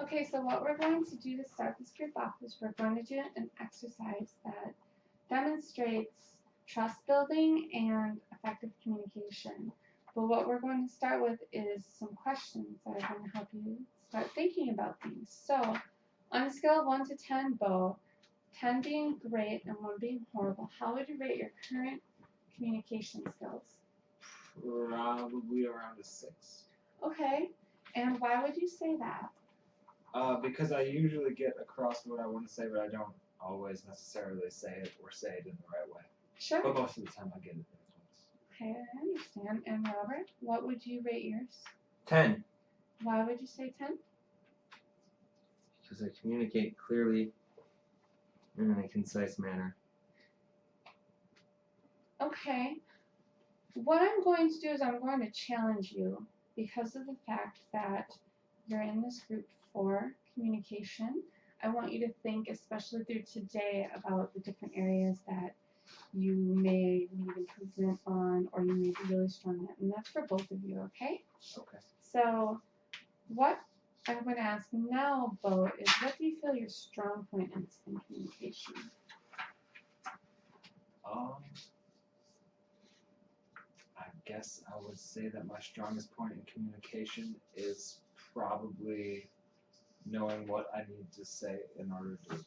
Okay, so what we're going to do to start this group off is we're going to do an exercise that demonstrates trust building and effective communication. But what we're going to start with is some questions that are going to help you start thinking about things. So, on a scale of 1 to 10, Bo, 10 being great and 1 being horrible, how would you rate your current communication skills? Probably around a 6. Okay, and why would you say that? Because I usually get across what I want to say, but I don't always necessarily say it or say it in the right way. Sure. But most of the time I get it. Okay, I understand. And Robert, what would you rate yours? 10. Why would you say 10? Because I communicate clearly and in a concise manner. Okay. What I'm going to do is I'm going to challenge you because of the fact that you're in this group for communication. I want you to think, especially through today, about the different areas that you may need improvement on or you may be really strong at. And that's for both of you, okay? Okay. So what I'm going to ask now, Bo, is what do you feel your strong point is in communication? I guess I would say that my strongest point in communication is probably knowing what I need to say in order to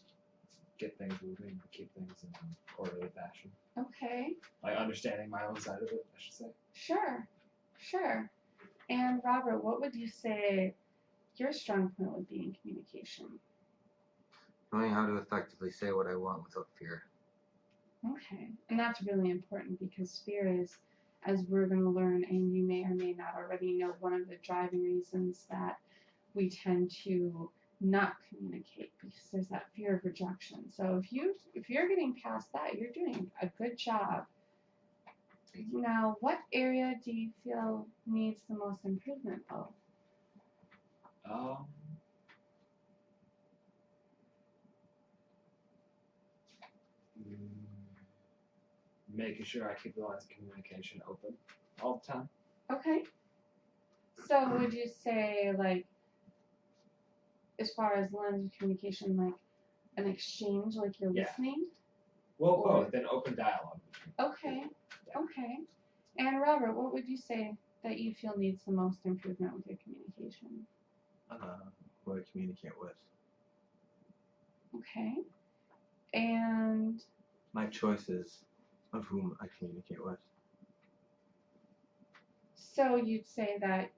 get things moving and keep things in an orderly fashion. Okay. Like understanding my own side of it, I should say. Sure. And Robert, what would you say your strong point would be in communication? Knowing how to effectively say what I want without fear. Okay. And that's really important because fear is, as we're going to learn, and you may or may not already know, one of the driving reasons that we tend to not communicate because there's that fear of rejection. So if you're getting past that, you're doing a good job. Now, what area do you feel needs the most improvement, Bo? Making sure I keep the lines of communication open all the time. Okay. So would you say, like, as far as lines of communication, like an exchange, like you're listening? Well, both, an open dialogue. Okay. And Robert, what would you say that you feel needs the most improvement with your communication? Who I communicate with. Okay. And my choices of whom I communicate with. So you'd say that,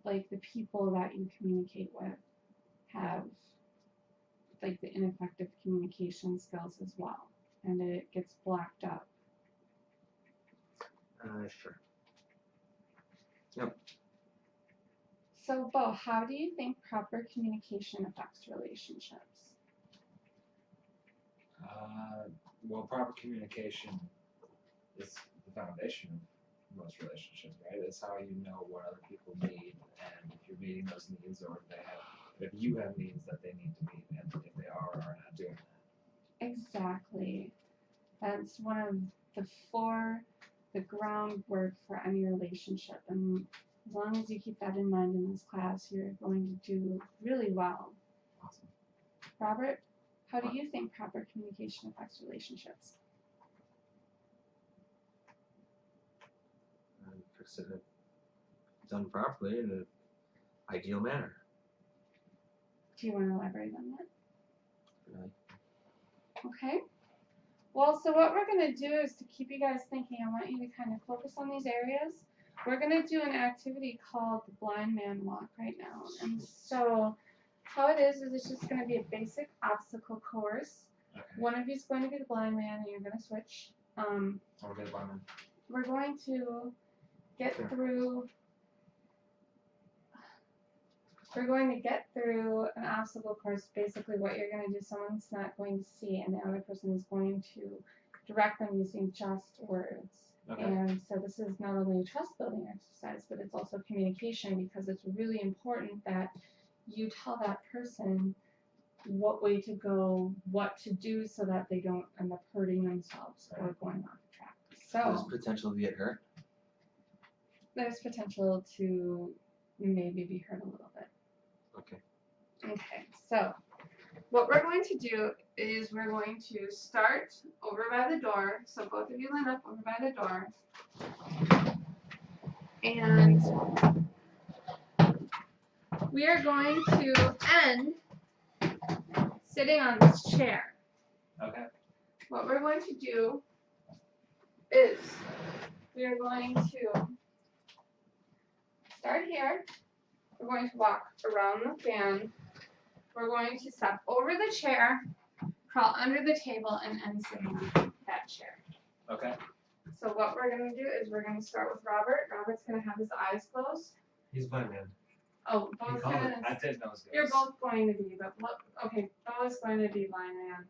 like, the people that you communicate with have, like, the ineffective communication skills as well, and it gets blocked up. Sure. Yep. So, Bo, how do you think proper communication affects relationships? Well, proper communication is the foundation of most relationships, right? It's how you know what other people need, and if you're meeting those needs, or if you have needs that they need to meet, and if they are or are not doing that. Exactly. That's one of the groundwork for any relationship, and as long as you keep that in mind in this class, you're going to do really well. Awesome. Robert, how do you think proper communication affects relationships? Fix it done properly in an ideal manner. Do you want to elaborate on that? Really? Okay. Well, so what we're going to do is to keep you guys thinking, I want you to kind of focus on these areas. We're going to do an activity called the Blind Man Walk right now. And so how it is it's just going to be a basic obstacle course. Okay. One of you is going to be the blind man, and you're going to switch. Okay, blind man. We're going to get through. We're going to get through an obstacle course. Basically, what you're going to do, someone's not going to see, and the other person is going to direct them using just words. Okay. And so this is not only a trust building exercise, but it's also communication, because it's really important that you tell that person what way to go, what to do, so that they don't end up hurting themselves or going off track. There's So potential to get hurt. there's potential to maybe be hurt a little bit. Okay. Okay, so what we're going to do is we're going to start over by the door. So both of you line up over by the door. And we are going to end sitting on this chair. Okay. What we're going to do is we are going to start here. We're going to walk around the fan. We're going to step over the chair, crawl under the table, and end sitting on that chair. Okay. So what we're going to do is we're going to start with Robert. Robert's going to have his eyes closed. He's blind man. Oh, Bo's Oh, going to... I did know it was good. You're both going to be, but look, okay, Bo is going to be blind man.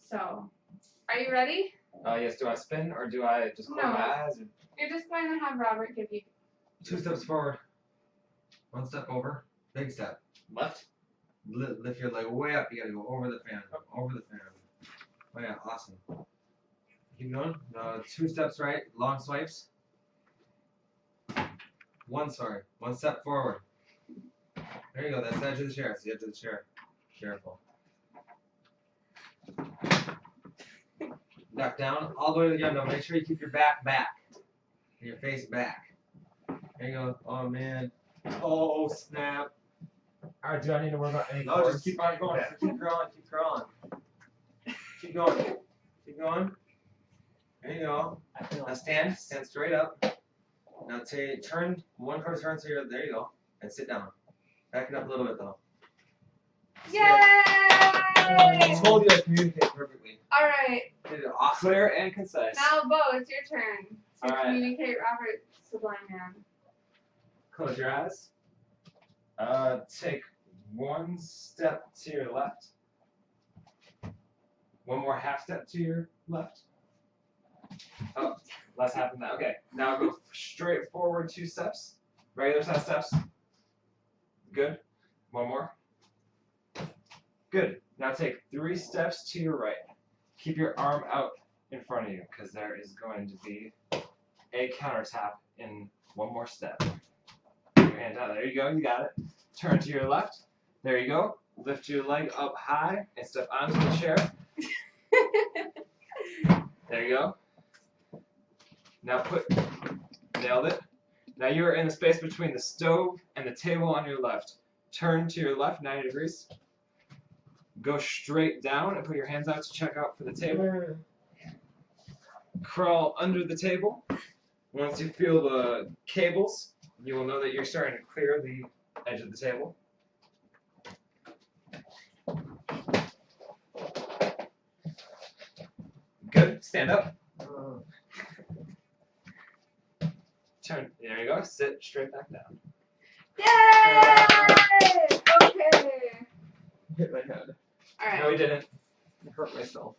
So, are you ready? Yes, do I spin or do I just close No. my eyes? Or... You're just going to have Robert give you. 2 steps forward. 1 step over. Big step. Left? Lift your leg way up. You gotta go over the fan. Over the fan. Oh yeah, awesome. Keep going. 2 steps right. Long swipes. 1 step forward. There you go. That's the edge of the chair. That's the edge of the chair. Careful. Duck down all the way to the ground. Now make sure you keep your back back. And your face back. There you go. Oh man. Oh snap. Alright, do I need to worry about any No, just keep on going. Keep crawling. Keep crawling. Keep going. Keep going. There you go. Now stand. Stand straight up. Now turn 1/4 turn so you're there you go. And sit down. Back it up a little bit though. Yay! I told you I communicate perfectly. All right, You did awesome. Clear and concise. now Bo, it's your turn to All right. communicate Robert to blind man. Close your eyes. Take 1 step to your left. 1 more half step to your left. Oh, less half than that. Okay. Now go straight forward 2 steps. Regular size steps. Good. 1 more. Good. Now take 3 steps to your right. Keep your arm out in front of you because there is going to be a countertop in 1 more step. Put your hand out. There you go. You got it. Turn to your left. There you go. Lift your leg up high and step onto the chair. There you go. Now nailed it. Now you are in the space between the stove and the table on your left. Turn to your left 90 degrees. Go straight down and put your hands out to check out for the table. Crawl under the table. Once you feel the cables, you will know that you're starting to clear the edge of the table. Good. Stand up. Turn. There you go. Sit straight back down. Yay! Okay. Hit my head. All right. No, we didn't. I hurt myself.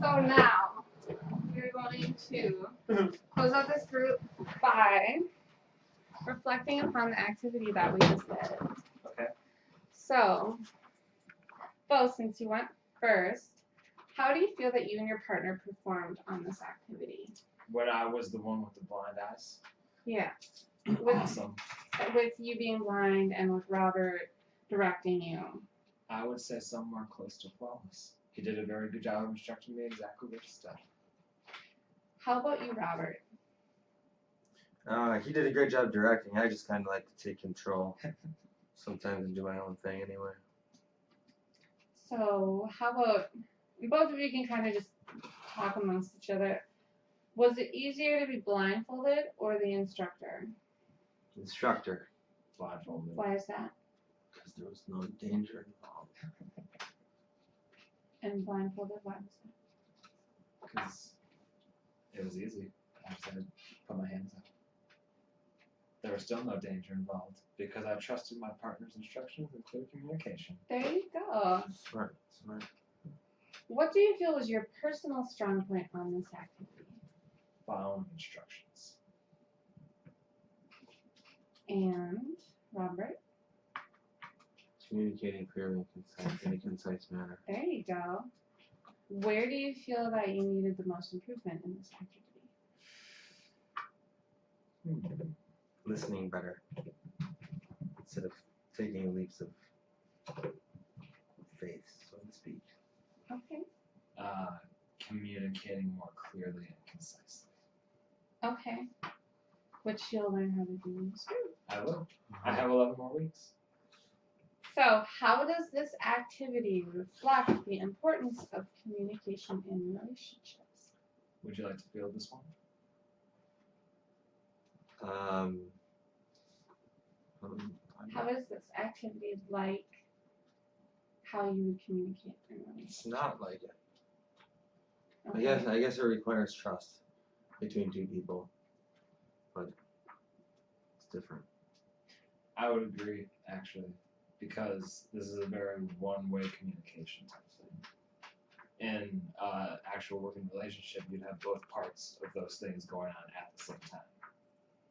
So now we're going to close out this group by reflecting upon the activity that we just did. Okay. So, Bo, since you went first, how do you feel that you and your partner performed on this activity? When I was the one with the blind eyes. Yeah. With, Awesome. with you being blind and with Robert directing you. I would say somewhere close to flawless. He did a very good job of instructing me exactly what to study. How about you, Robert? He did a great job directing. I just kind of like to take control sometimes and do my own thing anyway. So, how about both of you can kind of just talk amongst each other. Was it easier to be blindfolded or the instructor? Instructor. Blindfolded. Why is that? Because there was no danger involved. And blindfolded, why was that? Because it was easy. I just had to put my hands up. There was still no danger involved because I trusted my partner's instructions and clear communication. There you go. Smart. What do you feel was your personal strong point on this activity? Following instructions. And Robert? Communicating clearly and in a concise manner. There you go. Where do you feel that you needed the most improvement in this activity? Listening better. Instead of taking leaps of faith, so to speak. Okay. Communicating more clearly and concisely. Okay. Which you'll learn how to do in school. I will. I have 11 more weeks. So, how does this activity reflect the importance of communication in relationships? Would you like to field this one? How is this activity like how you would communicate in relationships? It's not like it. Okay. I guess it requires trust between two people, but it's different. I would agree, actually, because this is a very one-way communication type thing. In actual working relationship, you'd have both parts of those things going on at the same time.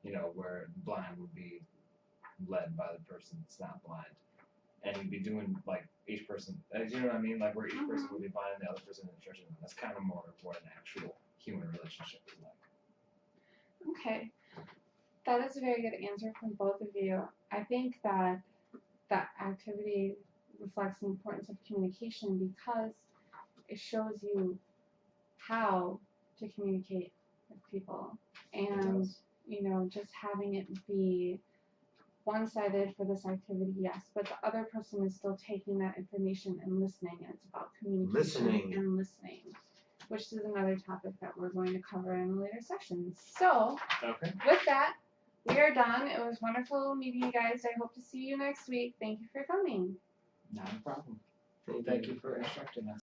You know, where blind would be led by the person that's not blind. And you'd be doing, like, each person, you know what I mean? Like, where each person would be blind and the other person in the church. That's kind of more of what an actual human relationship is like. Okay. That is a very good answer from both of you. I think that that activity reflects the importance of communication because it shows you how to communicate with people. And, you know, just having it be one-sided for this activity, yes, but the other person is still taking that information and listening. And it's about communication and listening, which is another topic that we're going to cover in a later session. So, Okay. with that, we are done. It was wonderful meeting you guys. I hope to see you next week. Thank you for coming. Not a problem. Thank Thank you for instructing us.